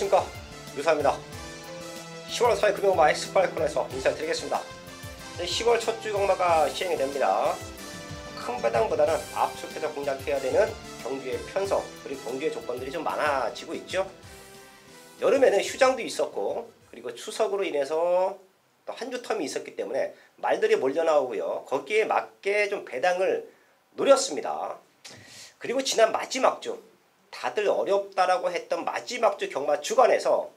안녕하십니까, 유사입니다. 10월 4일 금요일 엑스파이콘에서 인사드리겠습니다. 10월 첫 주 경마가 시행이 됩니다. 큰 배당보다는 압축해서 공략해야 되는 경주의 편성 그리고 경주의 조건들이 좀 많아지고 있죠. 여름에는 휴장도 있었고 그리고 추석으로 인해서 또 한 주 텀이 있었기 때문에 말들이 몰려 나오고요. 거기에 맞게 좀 배당을 노렸습니다. 그리고 지난 마지막 주 다들 어렵다라고 했던 마지막 주 경마 주간에서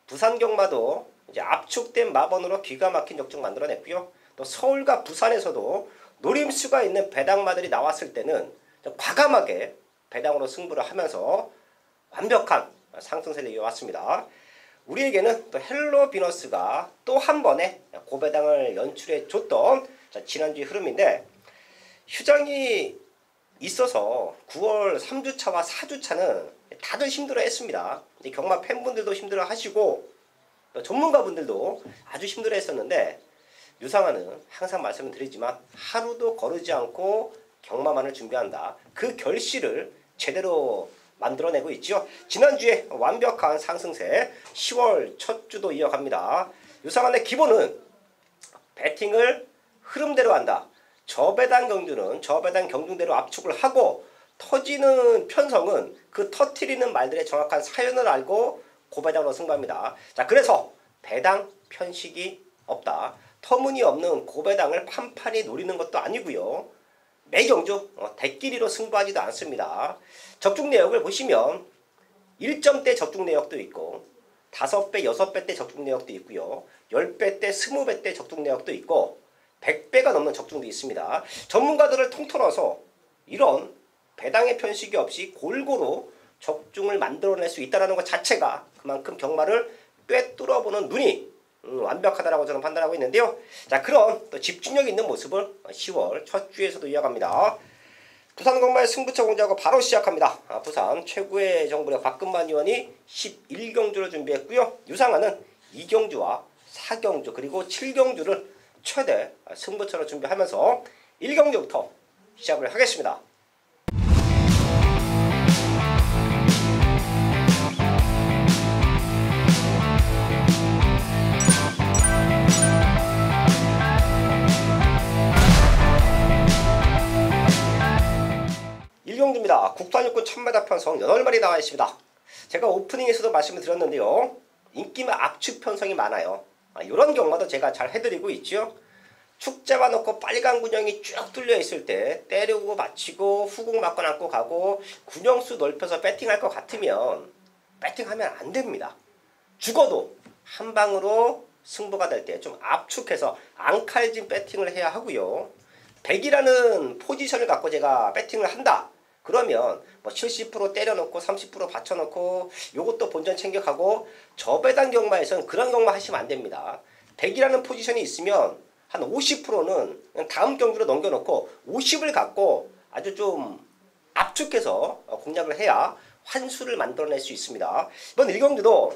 부산 경마도 이제 압축된 마번으로 기가 막힌 적중 만들어냈고요. 또 서울과 부산에서도 노림수가 있는 배당마들이 나왔을 때는 과감하게 배당으로 승부를 하면서 완벽한 상승세를 이어왔습니다. 우리에게는 또 헬로 비너스가 또 한 번의 고배당을 연출해 줬던 지난주의 흐름인데, 휴장이 있어서 9월 3주차와 4주차는 다들 힘들어 했습니다. 경마 팬분들도 힘들어 하시고 전문가분들도 아주 힘들어 했었는데, 유상아는 항상 말씀을 드리지만 하루도 거르지 않고 경마만을 준비한다. 그 결실을 제대로 만들어내고 있죠. 지난주에 완벽한 상승세 10월 첫 주도 이어갑니다. 유상한의 기본은 배팅을 흐름대로 한다. 저배당 경주는 저배당 경중대로 압축을 하고, 터지는 편성은 그 터트리는 말들의 정확한 사연을 알고 고배당으로 승부합니다. 자, 그래서 배당 편식이 없다. 터무니없는 고배당을 판판히 노리는 것도 아니고요. 매경주 대끼리로 승부하지도 않습니다. 적중 내역을 보시면 1점대 적중 내역도 있고 5배, 6배 때 적중 내역도 있고요. 10배 때, 20배 때 적중 내역도 있고 100배가 넘는 적중도 있습니다. 전문가들을 통틀어서 이런 배당의 편식이 없이 골고루 적중을 만들어낼 수 있다는 것 자체가 그만큼 경마를 꿰뚫어보는 눈이 완벽하다라고 저는 판단하고 있는데요. 자, 그런 또 집중력 있는 모습을 10월 첫 주에서도 이어갑니다. 부산 경마의 승부처 공개하고 바로 시작합니다. 부산 최고의 정부의 곽금만 의원이 11경주를 준비했고요. 유상아는 2경주와 4경주 그리고 7경주를 최대 승부처로 준비하면서 1경주부터 시작을 하겠습니다. 일경주입니다. 국산육군 1000m 편성 8마리 나와 있습니다. 제가 오프닝에서도 말씀을 드렸는데요. 인기만 압축 편성이 많아요. 이런 경마도 제가 잘 해드리고 있죠. 축 잡아놓고 빨간 군형이 쭉 뚫려 있을 때 때리고 맞히고 후궁 맞고 남고 가고 군형수 넓혀서 배팅할 것 같으면 배팅하면 안 됩니다. 죽어도 한 방으로 승부가 될 때 좀 압축해서 앙칼진 배팅을 해야 하고요. 100이라는 포지션을 갖고 제가 배팅을 한다. 그러면 뭐 70% 때려놓고 30% 받쳐놓고 요것도 본전 챙겨가고, 저배당 경마에서는 그런 경마 하시면 안 됩니다. 100이라는 포지션이 있으면 한 50%는 다음 경주로 넘겨놓고 50을 갖고 아주 좀 압축해서 공략을 해야 환수를 만들어낼 수 있습니다. 이번 1경주도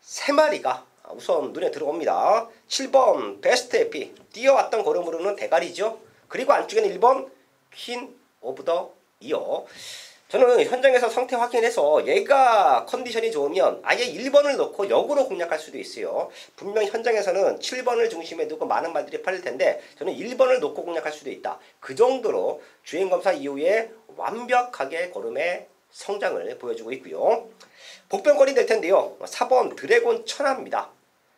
3마리가 우선 눈에 들어옵니다. 7번 베스트 에피 뛰어왔던 걸음으로는 대가리죠. 그리고 안쪽에는 1번 퀸 오브 더 이어. 저는 현장에서 상태 확인해서 얘가 컨디션이 좋으면 아예 1번을 넣고 역으로 공략할 수도 있어요. 분명 현장에서는 7번을 중심에 두고 많은 말들이 팔릴 텐데 저는 1번을 놓고 공략할 수도 있다. 그 정도로 주행검사 이후에 완벽하게 걸음의 성장을 보여주고 있고요. 복병거리 될 텐데요. 4번 드래곤 천하입니다.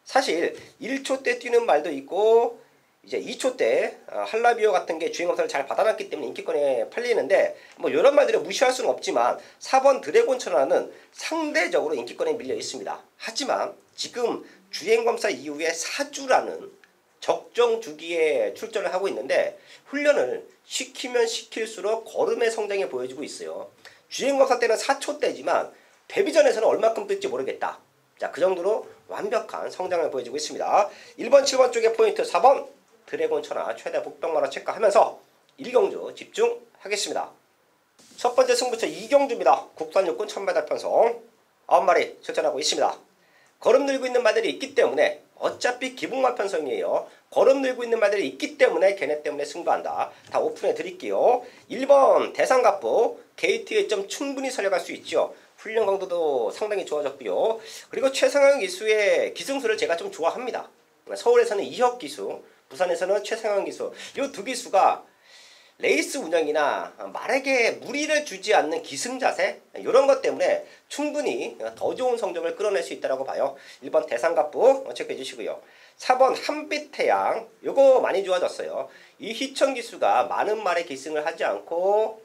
사실 1초 때 뛰는 말도 있고 이제 2초 때 할라비오 같은 게 주행검사를 잘 받아놨기 때문에 인기권에 팔리는데, 뭐 이런 말들을 무시할 수는 없지만 4번 드래곤 천하는 상대적으로 인기권에 밀려 있습니다. 하지만 지금 주행검사 이후에 4주라는 적정 주기에 출전을 하고 있는데 훈련을 시키면 시킬수록 걸음의 성장이 보여지고 있어요. 주행검사 때는 4초 때지만 데뷔전에서는 얼마큼 뜰지 모르겠다. 자, 그 정도로 완벽한 성장을 보여주고 있습니다. 1번, 7번 쪽에 포인트 4번 드래곤 천하 최대 복병마로 체크하면서 1경주 집중하겠습니다. 첫 번째 승부처 2경주입니다. 국산육군 1000m 편성 9마리 출전하고 있습니다. 걸음 들고 있는 말들이 있기 때문에 어차피 기복마 편성이에요. 걸음 들고 있는 말들이 있기 때문에 걔네 때문에 승부한다. 다 오픈해 드릴게요. 1번 대상갑부 게이트 1점 충분히 살려갈 수 있죠. 훈련 강도도 상당히 좋아졌고요. 그리고 최상황 기수의 기승수를 제가 좀 좋아합니다. 서울에서는 이혁 기수, 부산에서는 최상황 기수, 이 두 기수가 레이스 운영이나 말에게 무리를 주지 않는 기승 자세 이런 것 때문에 충분히 더 좋은 성적을 끌어낼 수 있다고 봐요. 1번 대상갑부 체크해 주시고요. 4번 한빛태양 요거 많이 좋아졌어요. 이 희천 기수가 많은 말에 기승을 하지 않고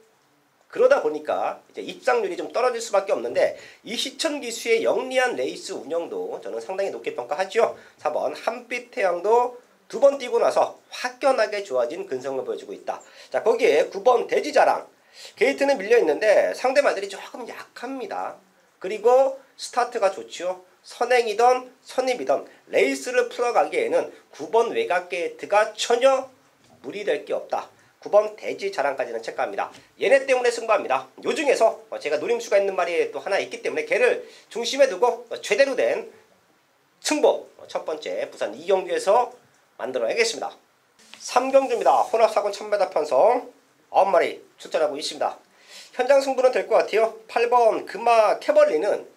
그러다 보니까 이제 입상률이 좀 떨어질 수밖에 없는데 이 희천 기수의 영리한 레이스 운영도 저는 상당히 높게 평가하죠. 4번 한빛태양도 두 번 뛰고 나서 확연하게 좋아진 근성을 보여주고 있다. 자, 거기에 9번 돼지자랑. 게이트는 밀려있는데 상대 말들이 조금 약합니다. 그리고 스타트가 좋죠. 선행이던 선입이던 레이스를 풀어가기에는 9번 외곽 게이트가 전혀 무리될 게 없다. 9번 돼지자랑까지는 체크합니다. 얘네 때문에 승부합니다. 요 중에서 제가 노림수가 있는 말이 또 하나 있기 때문에 걔를 중심에 두고 제대로 된 승부 첫 번째 부산 이경주에서 만들어야겠습니다. 3경주입니다. 혼합사건 1000m 편성 9마리 출전하고 있습니다. 현장 승부는 될 것 같아요. 8번 금마 캐벌리는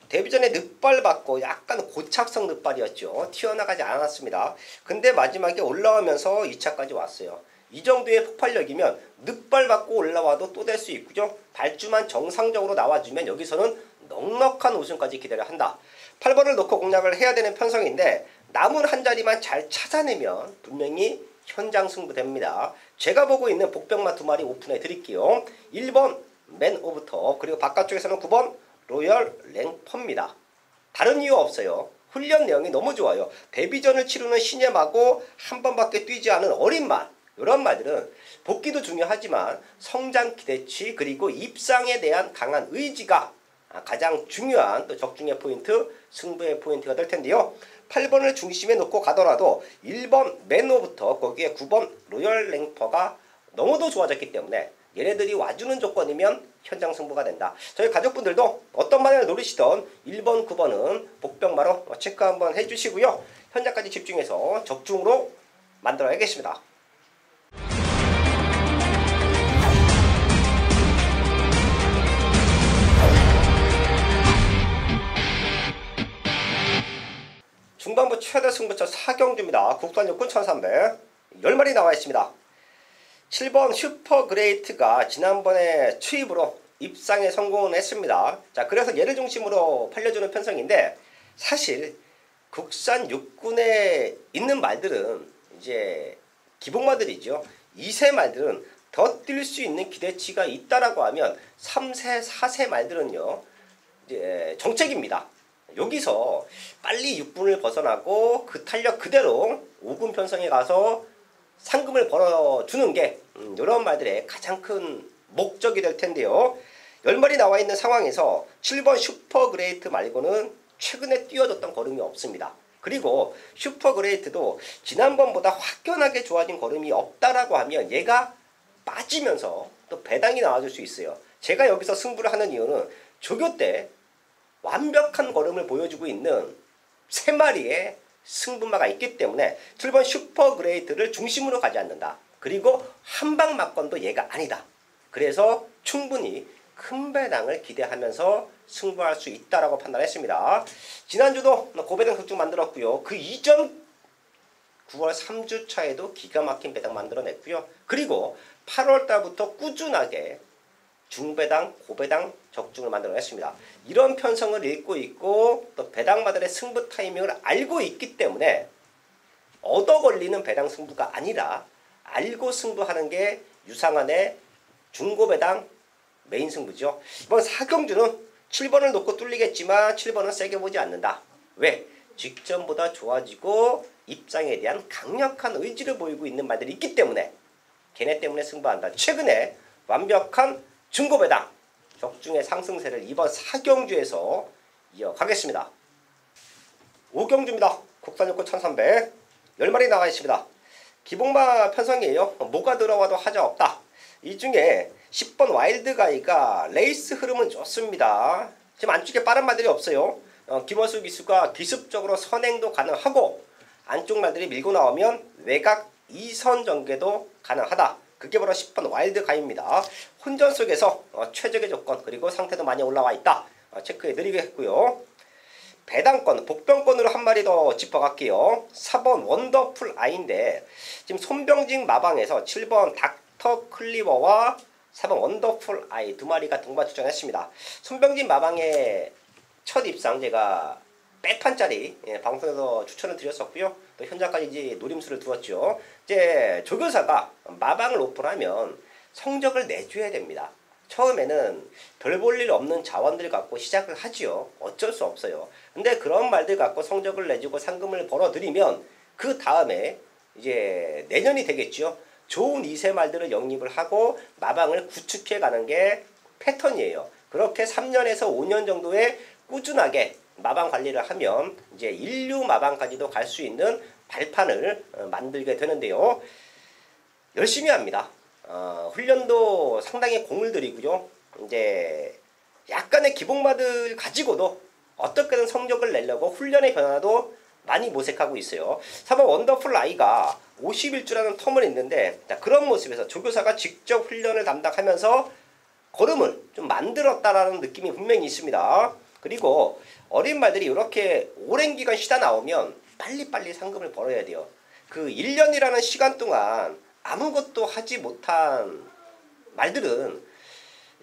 데뷔 전에 늑발 받고 약간 고착성 늑발이었죠. 튀어나가지 않았습니다. 근데 마지막에 올라오면서 2차까지 왔어요. 이 정도의 폭발력이면 늑발 받고 올라와도 또 될 수 있고요. 발주만 정상적으로 나와주면 여기서는 넉넉한 우승까지 기대를 한다. 8번을 놓고 공략을 해야 되는 편성인데 남은 한 자리만 잘 찾아내면 분명히 현장 승부됩니다. 제가 보고 있는 복병마 2마리 오픈해 드릴게요. 1번 맨 오브터 그리고 바깥쪽에서는 9번 로열 랭퍼입니다. 다른 이유 없어요. 훈련 내용이 너무 좋아요. 데뷔전을 치르는 신예마고 한 번밖에 뛰지 않은 어린 말 이런 말들은 복귀도 중요하지만 성장 기대치 그리고 입상에 대한 강한 의지가 가장 중요한 또 적중의 포인트, 승부의 포인트가 될 텐데요. 8번을 중심에 놓고 가더라도 1번 맨오부터 거기에 9번 로열 랭퍼가 너무도 좋아졌기 때문에 얘네들이 와주는 조건이면 현장 승부가 된다. 저희 가족분들도 어떤 마련을 노리시던 1번, 9번은 복병마로 체크 한번 해주시고요. 현장까지 집중해서 적중으로 만들어야겠습니다. 중반부 최대 승부처 4경주입니다. 국산 육군 1300 10마리 나와 있습니다. 7번 슈퍼그레이트가 지난번에 추입으로 입상에 성공을 했습니다. 자, 그래서 얘를 중심으로 팔려주는 편성인데 사실 국산 육군에 있는 말들은 이제 기복마들이죠. 2세 말들은 더 뛸 수 있는 기대치가 있다라고 하면 3세, 4세 말들은요 이제 정책입니다. 여기서 빨리 6분을 벗어나고 그 탄력 그대로 5군 편성에 가서 상금을 벌어주는 게 이런 말들의 가장 큰 목적이 될 텐데요. 10마리 나와 있는 상황에서 7번 슈퍼그레이트 말고는 최근에 뛰어줬던 걸음이 없습니다. 그리고 슈퍼그레이트도 지난번보다 확연하게 좋아진 걸음이 없다라고 하면 얘가 빠지면서 또 배당이 나와줄 수 있어요. 제가 여기서 승부를 하는 이유는 조교 때 완벽한 걸음을 보여주고 있는 3마리의 승부마가 있기 때문에 7번 슈퍼그레이트를 중심으로 가지 않는다. 그리고 한방 막건도 얘가 아니다. 그래서 충분히 큰 배당을 기대하면서 승부할 수 있다라고 판단했습니다. 지난주도 고배당 극중 만들었고요. 그 이전 9월 3주차에도 기가 막힌 배당 만들어냈고요. 그리고 8월달부터 꾸준하게 중배당, 고배당 적중을 만들어냈습니다. 이런 편성을 읽고 있고 또 배당마들의 승부 타이밍을 알고 있기 때문에 얻어 걸리는 배당 승부가 아니라 알고 승부하는 게 유상한의 중고배당 메인 승부죠. 이번 4경주는 7번을 놓고 뚫리겠지만 7번은 세게 보지 않는다. 왜? 직전보다 좋아지고 입상에 대한 강력한 의지를 보이고 있는 말들이 있기 때문에 걔네 때문에 승부한다. 최근에 완벽한 중고배당 적중의 상승세를 이번 4경주에서 이어가겠습니다. 5경주입니다. 국산육군 1300 10마리 나와 있습니다. 기복마 편성이에요. 뭐가 들어와도 하자없다. 이 중에 10번 와일드가이가 레이스 흐름은 좋습니다. 지금 안쪽에 빠른 말들이 없어요. 김원수 기수가 기습적으로 선행도 가능하고 안쪽 말들이 밀고 나오면 외곽 2선 전개도 가능하다. 그게 바로 10번 와일드가이입니다. 혼전 속에서 최적의 조건 그리고 상태도 많이 올라와 있다. 체크해 드리겠고요. 배당권, 복병권으로 한 마리 더 짚어갈게요. 4번 원더풀 아이인데 지금 손병직 마방에서 7번 닥터 클리버와 4번 원더풀 아이 두 마리가 동반 출전했습니다. 손병직 마방의 첫 입상 제가 백판짜리 방송에서 추천을 드렸었고요. 또 현장까지 이제 노림수를 두었죠. 이제 조교사가 마방을 오픈하면 성적을 내줘야 됩니다. 처음에는 별 볼 일 없는 자원들 갖고 시작을 하지요. 어쩔 수 없어요. 근데 그런 말들 갖고 성적을 내주고 상금을 벌어들이면 그 다음에 이제 내년이 되겠죠. 좋은 2세 말들을 영입을 하고 마방을 구축해 가는 게 패턴이에요. 그렇게 3년에서 5년 정도의 꾸준하게 마방 관리를 하면 이제 인류 마방까지도 갈 수 있는 발판을 만들게 되는데요. 열심히 합니다. 훈련도 상당히 공을 들이고요. 이제 약간의 기복마들 가지고도 어떻게든 성적을 내려고 훈련의 변화도 많이 모색하고 있어요. 4번 원더풀 아이가 50일주라는 텀을 있는데 그런 모습에서 조교사가 직접 훈련을 담당하면서 걸음을 좀 만들었다라는 느낌이 분명히 있습니다. 그리고 어린 말들이 이렇게 오랜 기간 쉬다 나오면 빨리빨리 상금을 벌어야 돼요. 그 1년이라는 시간 동안 아무것도 하지 못한 말들은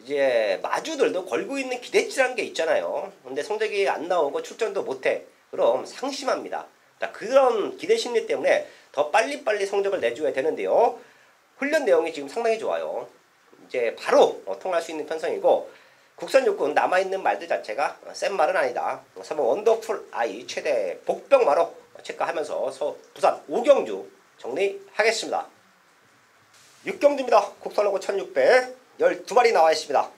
이제 마주들도 걸고 있는 기대치라는 게 있잖아요. 근데 성적이 안 나오고 출전도 못해. 그럼 상심합니다. 그런 기대 심리 때문에 더 빨리빨리 성적을 내줘야 되는데요. 훈련 내용이 지금 상당히 좋아요. 이제 바로 통할 수 있는 편성이고 국산 육군 남아있는 말들 자체가 센 말은 아니다. 3번 원더풀 아이 최대 복병마로 체크하면서 부산 5경주 정리하겠습니다. 6경주입니다. 국산로고 1600 12마리 나와 있습니다.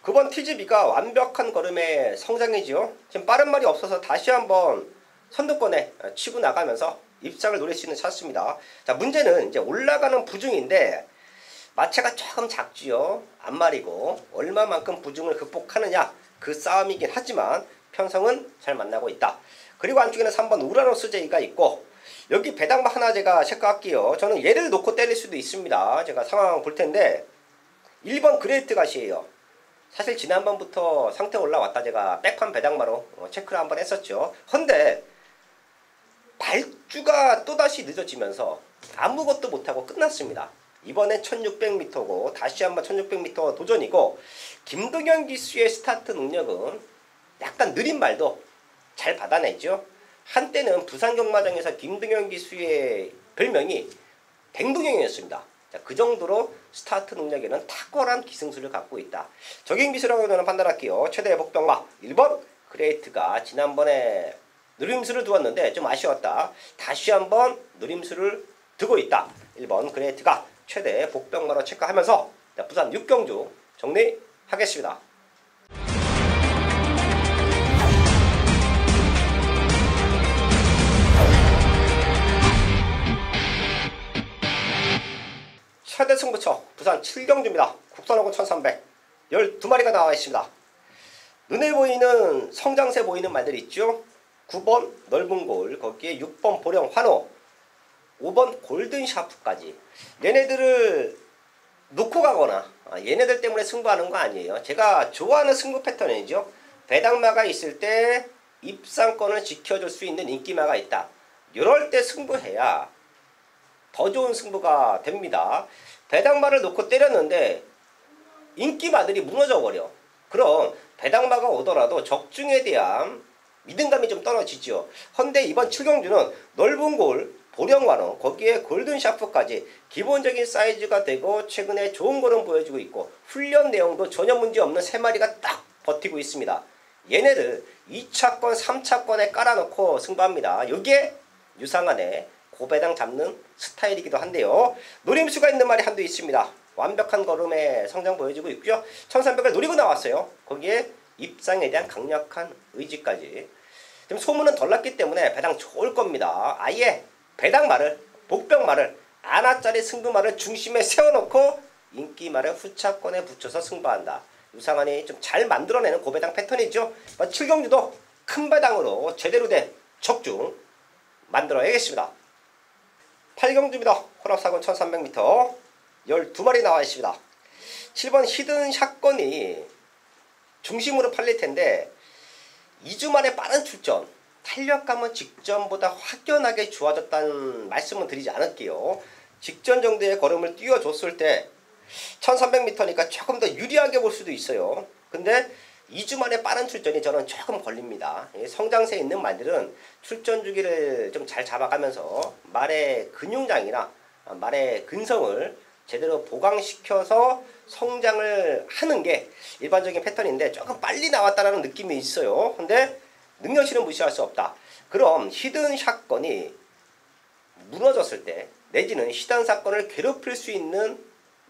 9번 TGB가 완벽한 걸음의 성장이지요. 지금 빠른 말이 없어서 다시 한번 선두권에 치고 나가면서 입상을 노릴 수 있는 차수입니다. 자, 문제는 이제 올라가는 부중인데 마체가 조금 작지요. 앞말이고 얼마만큼 부중을 극복하느냐 그 싸움이긴 하지만 편성은 잘 만나고 있다. 그리고 안쪽에는 3번 우라노스 제이가 있고 여기 배당마 하나 제가 체크할게요. 저는 얘를 놓고 때릴 수도 있습니다. 제가 상황 볼 텐데 1번 그레이트 가시에요. 사실 지난번부터 상태 올라왔다 제가 백판 배당마로 체크를 한번 했었죠. 헌데 발주가 또다시 늦어지면서 아무것도 못하고 끝났습니다. 이번엔 1600m고 다시 한번 1600m 도전이고 김동현 기수의 스타트 능력은 약간 느린 말도 잘 받아내죠. 한때는 부산경마장에서 김동현 기수의 별명이 댕동형이었습니다. 자, 그 정도로 스타트 능력에는 탁월한 기승수를 갖고 있다. 적임기수라고 저는 판단할게요. 최대 복병마 1번 그레이트가 지난번에 누림수를 두었는데 좀 아쉬웠다. 다시 한번 누림수를 두고 있다. 1번 그레이트가 최대 복병마로 체크하면서 부산 6경주 정리하겠습니다. 최대 승부처 부산 7경주입니다. 국산호군 1300 12마리가 나와 있습니다. 눈에 보이는 성장세 보이는 말들이 있죠. 9번 넓은 골, 거기에 6번 보령 환호, 5번 골든 샤프까지 얘네들을 놓고 가거나 얘네들 때문에 승부하는 거 아니에요. 제가 좋아하는 승부 패턴이죠. 배당마가 있을 때 입상권을 지켜줄 수 있는 인기마가 있다. 이럴 때 승부해야 더 좋은 승부가 됩니다. 배당마를 놓고 때렸는데 인기마들이 무너져 버려. 그럼 배당마가 오더라도 적중에 대한 믿음감이 좀 떨어지죠. 헌데 이번 7경주는 넓은 골, 보령완호, 거기에 골든 샤프까지 기본적인 사이즈가 되고 최근에 좋은 거는 보여주고 있고 훈련 내용도 전혀 문제없는 3마리가 딱 버티고 있습니다. 얘네들 2차권, 3차권에 깔아놓고 승부합니다. 이게 유상한의 고배당 잡는 스타일이기도 한데요. 노림수가 있는 말이 한두 있습니다. 완벽한 걸음의 성장 보여주고 있고요. 1300을 노리고 나왔어요. 거기에 입상에 대한 강력한 의지까지. 지금 소문은 덜 났기 때문에 배당 좋을 겁니다. 아예 배당말을, 복병말을, 아나짜리 승부말을 중심에 세워놓고 인기말을 후차권에 붙여서 승부한다. 유상한이 좀 잘 만들어내는 고배당 패턴이죠. 7경주도 큰 배당으로 제대로 된 적중 만들어야겠습니다. 8경주입니다. 혼합사건 1300m 12마리 나와 있습니다. 7번 히든 샷건이 중심으로 팔릴 텐데 2주 만에 빠른 출전, 탄력감은 직전보다 확연하게 좋아졌다는 말씀은 드리지 않을게요. 직전 정도의 걸음을 띄워줬을 때 1300m니까 조금 더 유리하게 볼 수도 있어요. 근데 2주 만에 빠른 출전이 저는 조금 걸립니다. 성장세에 있는 말들은 출전 주기를 좀 잘 잡아가면서 말의 근육량이나 말의 근성을 제대로 보강시켜서 성장을 하는 게 일반적인 패턴인데 조금 빨리 나왔다는 느낌이 있어요. 근데 능력치는 무시할 수 없다. 그럼 히든 샷건이 무너졌을 때 내지는 히든 사건을 괴롭힐 수 있는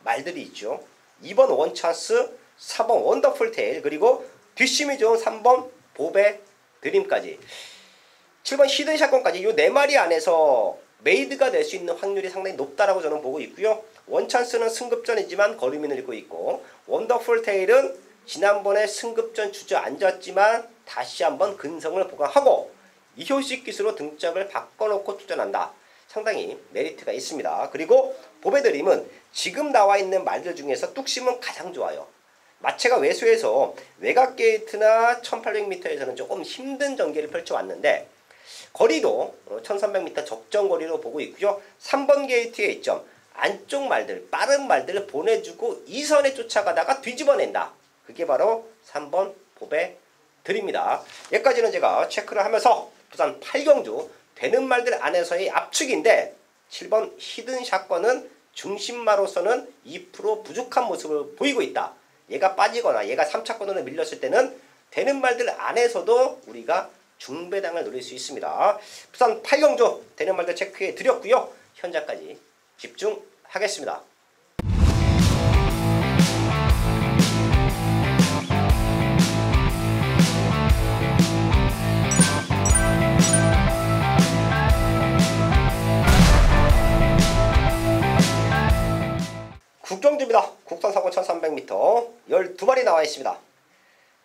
말들이 있죠. 2번 원찬스, 4번 원더풀 테일, 그리고 뒷심이 좋은 3번 보베 드림까지 7번 히든 샷건까지 이 4마리 안에서 메이드가 될 수 있는 확률이 상당히 높다라고 저는 보고 있고요. 원찬스는 승급전이지만 걸음이 늘고 있고, 원더풀 테일은 지난번에 승급전 주저앉았지만 다시 한번 근성을 보강하고 이효식 기수로 등짝을 바꿔놓고 출전한다. 상당히 메리트가 있습니다. 그리고 보베드림은 지금 나와 있는 말들 중에서 뚝심은 가장 좋아요. 마체가 외수에서 외곽 게이트나 1800m에서는 조금 힘든 전개를 펼쳐왔는데 거리도 1300m 적정 거리로 보고 있고요. 3번 게이트의 이점, 안쪽 말들, 빠른 말들을 보내주고 2선에 쫓아가다가 뒤집어낸다. 그게 바로 3번 보베 드립니다. 여기까지는 제가 체크를 하면서 부산 8경주 되는 말들 안에서의 압축인데 7번 히든 샷건은 중심마로서는 2% 부족한 모습을 보이고 있다. 얘가 빠지거나 얘가 3차권으로 밀렸을 때는 되는 말들 안에서도 우리가 중배당을 노릴 수 있습니다. 부산 8경주 되는 말들 체크해 드렸고요. 현재까지 집중하겠습니다. 국경주입니다. 국선사고 1300m 12마리 나와 있습니다.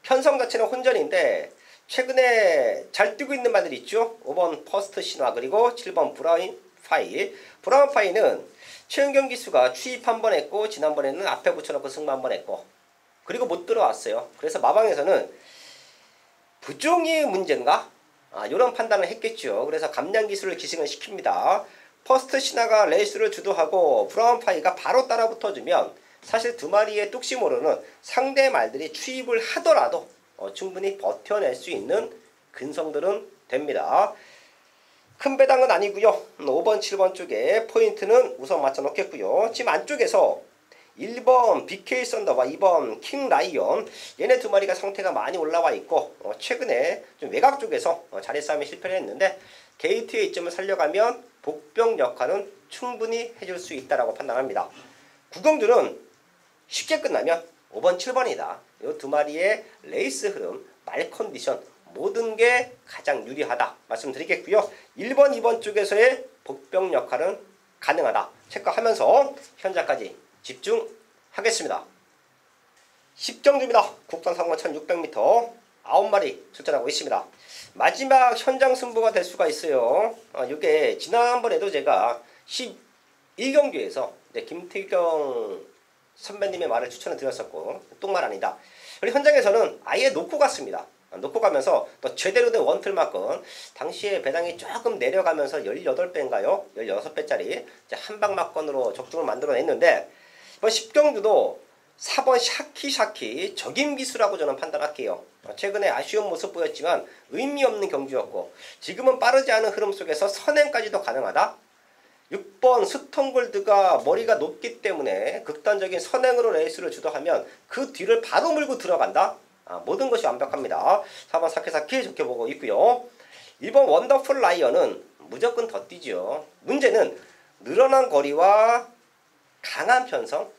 편성 자체는 혼전인데 최근에 잘 뛰고 있는 말들이 있죠. 5번 퍼스트 신화, 그리고 7번 브라운 파이. 브라운 파이는 최은경 기수가 추입 한 번 했고 지난번에는 앞에 붙여놓고 승마 한 번 했고 그리고 못 들어왔어요. 그래서 마방에서는 부종의 문제인가? 이런 판단을 했겠죠. 그래서 감량 기술을 기승을 시킵니다. 퍼스트 신화가 레이스를 주도하고 브라운 파이가 바로 따라 붙어주면 사실 두 마리의 뚝심으로는 상대 말들이 추입을 하더라도 충분히 버텨낼 수 있는 근성들은 됩니다. 큰 배당은 아니고요. 5번, 7번 쪽에 포인트는 우선 맞춰 놓겠고요. 지금 안쪽에서 1번 BK 썬더와 2번 킹 라이언, 얘네 두 마리가 상태가 많이 올라와 있고 최근에 좀 외곽 쪽에서 자리 싸움에 실패를 했는데 게이트의 이점을 살려가면 복병 역할은 충분히 해줄 수 있다라고 판단합니다. 구경들은 쉽게 끝나면 5번, 7번이다. 이 두 마리의 레이스 흐름, 말 컨디션 모든 게 가장 유리하다 말씀드리겠고요. 1번, 2번 쪽에서의 복병 역할은 가능하다 체크하면서 현재까지 집중하겠습니다. 10경주입니다. 국선상권 1600m 9마리 출전하고 있습니다. 마지막 현장 승부가 될 수가 있어요. 이게 지난번에도 제가 11경주에서 김태경 선배님의 말을 추천을 드렸었고 똥말 아니다. 그리고 현장에서는 아예 놓고 갔습니다. 놓고 가면서 또 제대로 된 원틀마건, 당시에 배당이 조금 내려가면서 18배인가요? 16배짜리 한방마건으로 적중을 만들어냈는데 이번 10경주도 4번 샤키샤키 적임기수라고 저는 판단할게요. 최근에 아쉬운 모습 보였지만 의미 없는 경주였고 지금은 빠르지 않은 흐름 속에서 선행까지도 가능하다. 6번 스톤골드가 머리가 높기 때문에 극단적인 선행으로 레이스를 주도하면 그 뒤를 바로 물고 들어간다. 모든 것이 완벽합니다. 4번 사키사키 좋게 보고 있고요. 1번 원더풀 라이언은 무조건 더 뛰죠. 문제는 늘어난 거리와 강한 편성,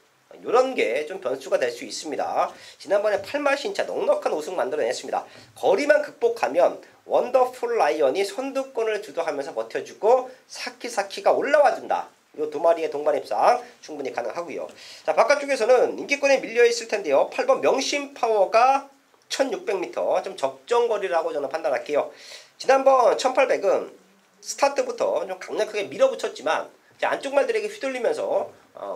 이런 게 좀 변수가 될 수 있습니다. 지난번에 8말 신차 넉넉한 우승 만들어냈습니다. 거리만 극복하면 원더풀 라이언이 선두권을 주도하면서 버텨주고 사키사키가 올라와준다. 이 두 마리의 동반 입상 충분히 가능하고요. 자, 바깥쪽에서는 인기권에 밀려있을 텐데요. 8번 명심파워가 1600m 좀 적정거리라고 저는 판단할게요. 지난번 1800은 스타트부터 좀 강력하게 밀어붙였지만 안쪽 말들에게 휘둘리면서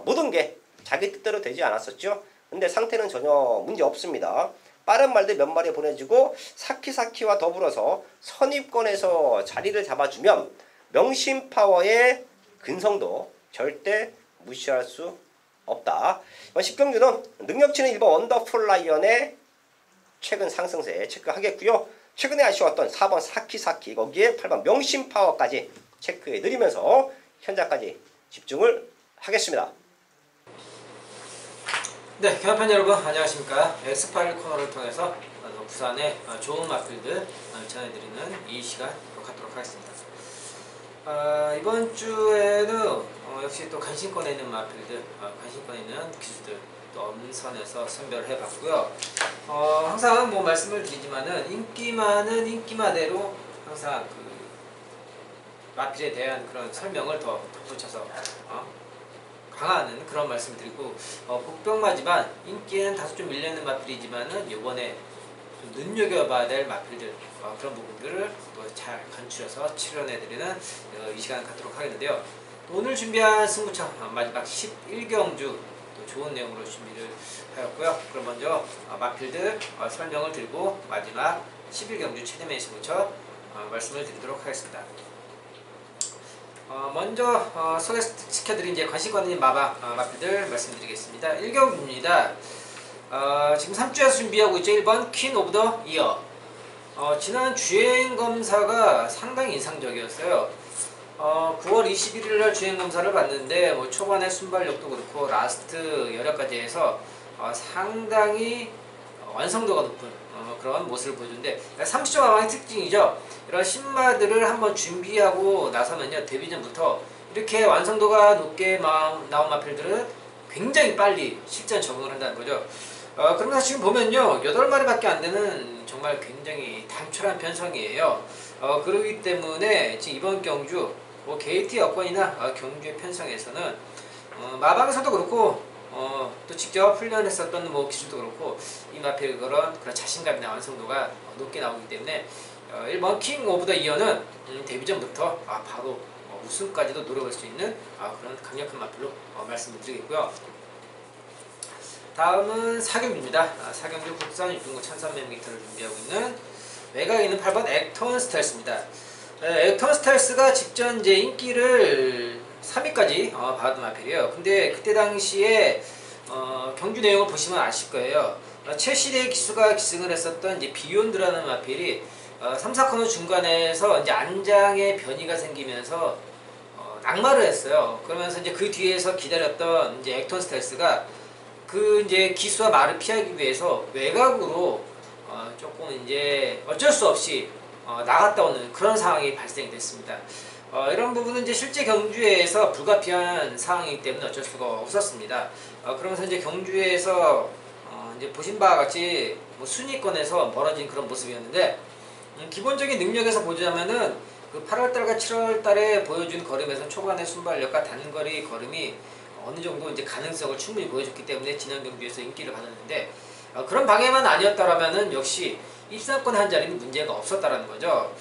모든 게 자기 뜻대로 되지 않았었죠. 근데 상태는 전혀 문제 없습니다. 빠른 말들 몇 마리 보내주고 사키사키와 더불어서 선입권에서 자리를 잡아주면 명심파워의 근성도 절대 무시할 수 없다. 10경주는 능력치는 1번 원더풀 라이언의 최근 상승세 체크하겠고요. 최근에 아쉬웠던 4번 사키사키 거기에 8번 명심파워까지 체크해 드리면서 현장까지 집중을 하겠습니다. 네, 경합판 여러분 안녕하십니까. 엑스파일 코너를 통해서 부산의 좋은 맛들들 전해드리는 이 시간 갖도록 하겠습니다. 이번 주에는 역시 또 관심권에 있는 맛들들, 관심권에 있는 기수들 또 엄선해서 선별을 해봤고요. 항상 뭐 말씀을 드리지만은 인기 많은 인기마대로 항상 그 마필에 대한 그런 설명을 더 덧붙여서 강화하는 그런 말씀을 드리고, 복병마지만 인기는 다소 좀 밀려있는 마필이지만은 요번에 좀 눈여겨봐야 될 마필들, 그런 부분들을 또 잘 간추려서 출연해드리는 이 시간 갖도록 하겠는데요. 오늘 준비한 승부처 마지막 11경주 또 좋은 내용으로 준비를 하였고요. 그럼 먼저 마필들 설명을 드리고 마지막 11경주 최대매의 승부처 말씀을 드리도록 하겠습니다. 먼저 소개시켜드린 이제 관심권 있는 마필들 말씀드리겠습니다. 1경주입니다. 지금 3주에서 준비하고 있죠. 1번 퀸 오브 더 이어. 지난 주행검사가 상당히 인상적이었어요. 9월 21일날 주행검사를 봤는데 뭐 초반에 순발력도 그렇고 라스트 여력까지 해서 상당히 완성도가 높은 그런 모습을 보여주는데 30점 마방의 특징이죠. 이런 신마들을 한번 준비하고 나서면요, 데뷔 전부터 이렇게 완성도가 높게 나온 마필들은 굉장히 빨리 실전 적응을 한다는 거죠. 그러면서 지금 보면요, 8마리밖에 안 되는 정말 굉장히 단촐한 편성이에요. 그렇기 때문에 지금 이번 경주 뭐 게이트 여건이나 경주의 편성에서는 마방에서도 그렇고 또 직접 훈련했었던 뭐 기술도 그렇고 이 마필 그런 자신감이나 완성도가 높게 나오기 때문에 1번 킹 오브 더 이어는 데뷔 전부터 바로 우승까지도 노려볼 수 있는 그런 강력한 마필로 말씀을 드리겠고요. 다음은 4경주입니다. 4경주 국산 6등급 1300m를 준비하고 있는 외곽에 있는 8번 액턴 스텔스입니다. 액턴 스텔스가 직전 이제 인기를 3위까지 받은 마필이에요. 근데 그때 당시에 경주 내용을 보시면 아실 거예요. 최시대 기수가 기승을 했었던 이제 비욘드라는 마필이 3, 4코너 중간에서 이제 안장에 변이가 생기면서 낙마를 했어요. 그러면서 이제 그 뒤에서 기다렸던 이제 액턴 스텔스가 그 이제 기수와 말을 피하기 위해서 외곽으로 조금 이제 어쩔 수 없이 나갔다 오는 그런 상황이 발생됐습니다. 이런 부분은 이제 실제 경주에서 불가피한 상황이기 때문에 어쩔 수가 없었습니다. 그러면서 이제 경주에서 이제 보신 바와 같이 뭐 순위권에서 멀어진 그런 모습이었는데, 기본적인 능력에서 보자면은 그 8월달과 7월달에 보여준 걸음에서 초반의 순발력과 단거리 걸음이 어느 정도 이제 가능성을 충분히 보여줬기 때문에 지난 경주에서 인기를 받았는데, 그런 방해만 아니었다라면은 역시 입상권 한 자리는 문제가 없었다라는 거죠.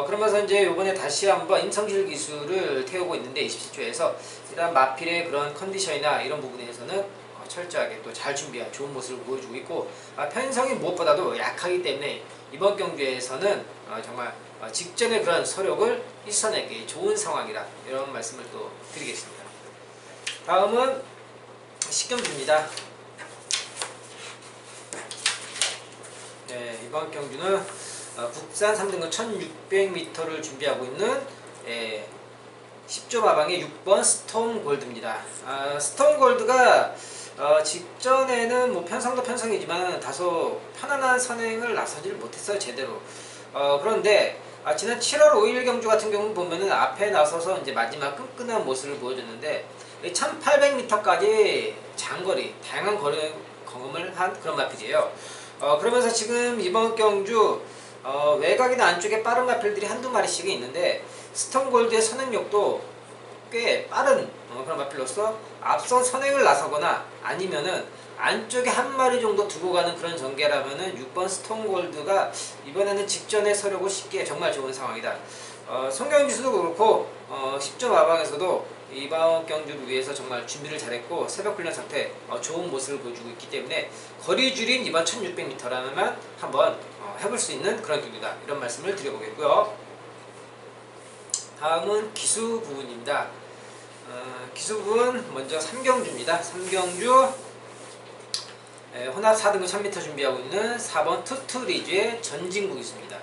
그러면서 이제 요번에 다시 한번 임성실 기술을 태우고 있는데 27조에서 일단 마필의 그런 컨디션이나 이런 부분에서는 철저하게 또 잘 준비한 좋은 모습을 보여주고 있고, 편성이 무엇보다도 약하기 때문에 이번 경주에서는 정말 직전의 그런 서력을 일선에게 좋은 상황이라 이런 말씀을 또 드리겠습니다. 다음은 10경주입니다. 네, 이번 경주는 국산 3등급 1600m를 준비하고 있는 10조 마방의 6번 스톰 골드입니다. 스톰 골드가 직전에는 뭐 편성도 편성이지만 다소 편안한 선행을 나서지를 못했어요, 제대로. 그런데 지난 7월 5일 경주 같은 경우는 보면은 앞에 나서서 이제 마지막 끈끈한 모습을 보여줬는데 1800m까지 장거리, 다양한 거리 경험을 한 그런 마필이에요. 그러면서 지금 이번 경주 외곽이나 안쪽에 빠른 마필들이 한두 마리씩은 있는데, 스톰골드의 선행력도 꽤 빠른 그런 마필로서 앞선 선행을 나서거나 아니면은 안쪽에 한 마리 정도 두고 가는 그런 전개라면은 6번 스톰골드가 이번에는 직전에 서려고 쉽게 정말 좋은 상황이다. 송경기수도 그렇고 10점 마방에서도 이번 경주를 위해서 정말 준비를 잘했고 새벽 훈련 상태 좋은 모습을 보여주고 있기 때문에 거리 줄인 이번 1600m라면 한번 해볼 수 있는 그런 경주다, 이런 말씀을 드려보겠고요. 다음은 기수 부분입니다. 기수 부분 먼저 3경주입니다. 3경주 혼합 4등급 1000m 준비하고 있는 4번 투투리즈의 전진구 기수입니다.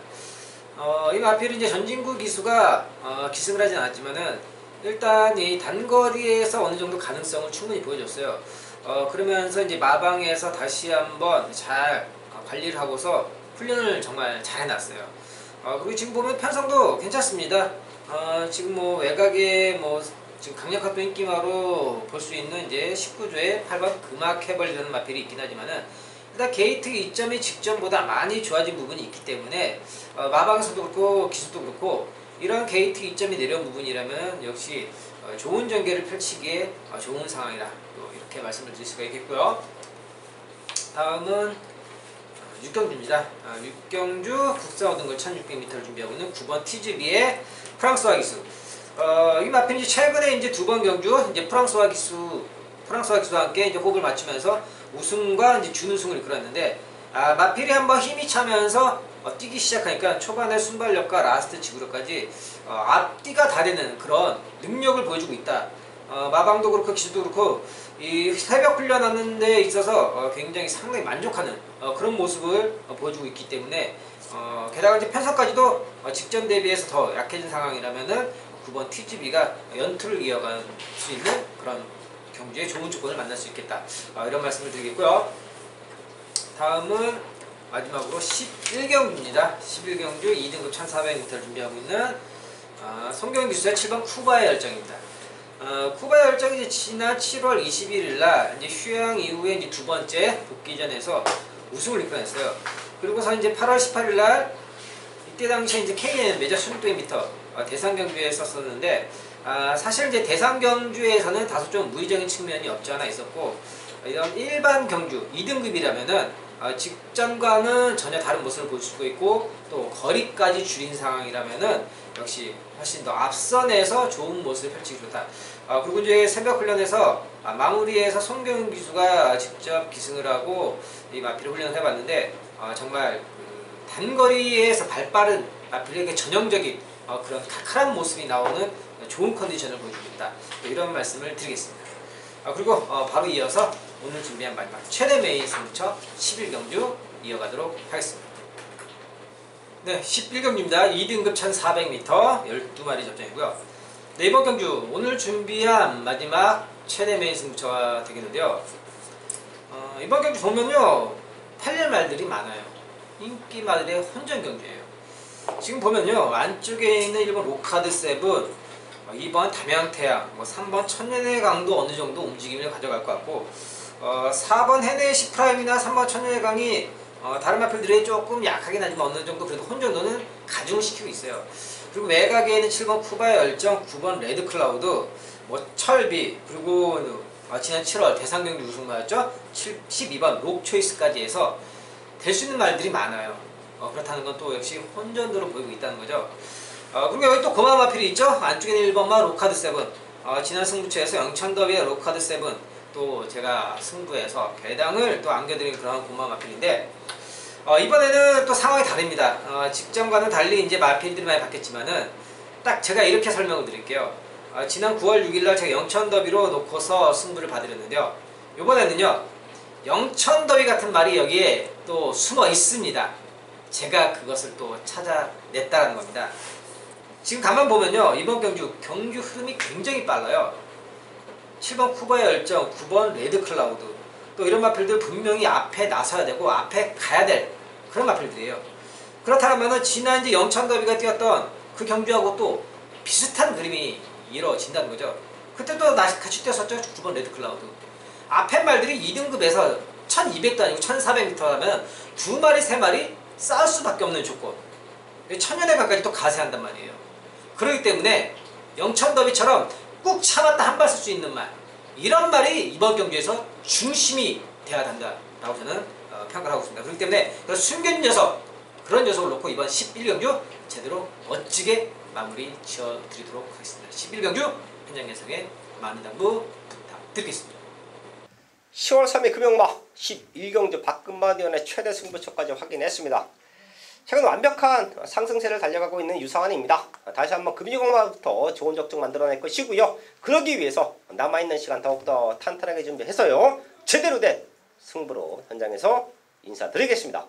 이 마필은 이제 전진구 기수가 기승을 하진 않았지만은 일단 이 단거리에서 어느 정도 가능성을 충분히 보여줬어요. 그러면서 이제 마방에서 다시 한번 잘 관리를 하고서 훈련을 정말 잘 해놨어요. 그리고 지금 보면 편성도 괜찮습니다. 지금 뭐 외곽에 뭐 지금 강력한 인기마로 볼 수 있는 이제 19조의 8번 금화캐벌이라는 마필이 있긴 하지만은 일단 게이트 이점이 직전보다 많이 좋아진 부분이 있기 때문에 마방에서도 그렇고 기수도 그렇고 이런 게이트 이점이 내려온 부분이라면 역시 좋은 전개를 펼치기에 좋은 상황이라 또 이렇게 말씀을 드릴 수가 있겠고요. 다음은 6경주입니다. 6경주 국사 5등급 1600m를 준비하고 있는 9번 TGB의 프랑스와 기수. 이 마필은 이제 최근에 이제 두 번 경주 이제 프랑스와 기수와 함께 이제 호흡을 맞추면서 우승과 이제 준우승을 이끌었는데 마필이 한번 힘이 차면서 뛰기 시작하니까 초반에 순발력과 라스트 지구력까지 앞뒤가 다르는 그런 능력을 보여주고 있다. 마방도 그렇고 기수도 그렇고 이 새벽 훈련하는 데 있어서 굉장히 상당히 만족하는 그런 모습을 보여주고 있기 때문에 게다가 이제 편성까지도 직전 대비해서 더 약해진 상황이라면은 9번 TGB가 연투를 이어갈 수 있는 그런 경주에 좋은 조건을 만날 수 있겠다, 이런 말씀을 드리겠고요. 다음은 마지막으로 11경주입니다. 11경주 2등급 1400m를 준비하고 있는 송경기수의 7번 쿠바의 열정입니다. 쿠바의 열정이 이제 지난 7월 21일날 이제 휴양 이후에 이제 두 번째 복귀전에서 우승을 이끌어냈어요. 그리고서 이제 8월 18일날 이때 당시에 이제 KN 메저 1600m 대상 경주에 썼었는데 사실 이제 대상 경주에서는 다소 좀 무의적인 측면이 없지 않아 있었고 이런 일반 경주 2등급이라면은 직전과는 전혀 다른 모습을 볼 수가 있고 또 거리까지 줄인 상황이라면은 역시 훨씬 더 앞선에서 좋은 모습을 펼치기 좋다. 그리고 이제 새벽 훈련에서 마무리에서 송경윤 기수가 직접 기승을 하고 이 마필을 훈련을 해봤는데 정말 단거리에서 발빠른 마필에게 전형적인 그런 칼칼한 모습이 나오는 좋은 컨디션을 보여주고 있다, 이런 말씀을 드리겠습니다. 그리고 바로 이어서 오늘 준비한 마지막 최대 메인 승부처 11경주 이어가도록 하겠습니다. 네, 11경주입니다. 2등급 1400m 12마리 접전이고요. 네, 이번 경주 오늘 준비한 마지막 최대 메인 승부처가 되겠는데요. 이번 경주 보면요, 팔릴 말들이 많아요. 인기 말들의 혼전 경주예요. 지금 보면요, 안쪽에 있는 1번 로카드 세븐, 2번 담양태양, 3번 천년의 강도 어느 정도 움직임을 가져갈 것 같고 4번 해내시 프라임이나 3번 천년의 강이 다른 마필들이 조금 약하긴 하지만 어느 정도 그래도 혼전도는 가중을 시키고 있어요. 그리고 외곽에 있는 7번 쿠바의 열정, 9번 레드 클라우드, 철비, 그리고 지난 7월 대상경주 우승마였죠. 12번 록 초이스까지 해서 될 수 있는 말들이 많아요. 그렇다는 건 또 역시 혼전도로 보이고 있다는 거죠. 그리고 여기 또 고마 마필이 있죠. 안쪽에는 1번마 로카드 세븐, 지난 승부처에서 영천더비의 로카드 세븐, 또 제가 승부에서 배당을 또 안겨드린 그런 고마 마필인데 이번에는 또 상황이 다릅니다. 직전과는 달리 이제 마필들이 많이 바뀌었지만은 딱 제가 이렇게 설명을 드릴게요. 지난 9월 6일날 제가 영천더비로 놓고서 승부를 봐드렸는데요. 이번에는요, 영천더비 같은 말이 여기에 또 숨어 있습니다. 제가 그것을 또 찾아냈다는 겁니다. 지금 가만 보면요, 이번 경주 흐름이 굉장히 빨라요. 7번 쿠바의 열정, 9번 레드 클라우드, 또 이런 마필들 분명히 앞에 나서야 되고 앞에 가야 될 그런 마필들이에요. 그렇다면 지난 이제 영천더비가 뛰었던 그 경주하고 또 비슷한 그림이 이루어진다는 거죠. 그때 또 같이 뛰었었죠. 9번 레드 클라우드. 앞에 말들이 2등급에서 1200도 아니고 1400m라면 두 마리, 세 마리 싸울 수밖에 없는 조건. 천년의 강까지 또 가세한단 말이에요. 그렇기 때문에 영천더비처럼 꾹 참았다 한 발 쓸 수 있는 말, 이런 말이 이번 경주에서 중심이 돼야 한다라고 저는 평가를 하고 있습니다. 그렇기 때문에 숨겨진 녀석, 그런 녀석을 놓고 이번 11경주 제대로 멋지게 마무리 지어드리도록 하겠습니다. 11경주 현장 예상에 많은 당부 부탁드리겠습니다. 10월 3일 금요일마 11경주 박근만 의원의 최대 승부처까지 확인했습니다. 최근 완벽한 상승세를 달려가고 있는 유상환입니다. 다시 한번 금융공마부터 좋은 적중 만들어낼 것이고요. 그러기 위해서 남아있는 시간 더욱더 탄탄하게 준비해서요. 제대로 된 승부로 현장에서 인사드리겠습니다.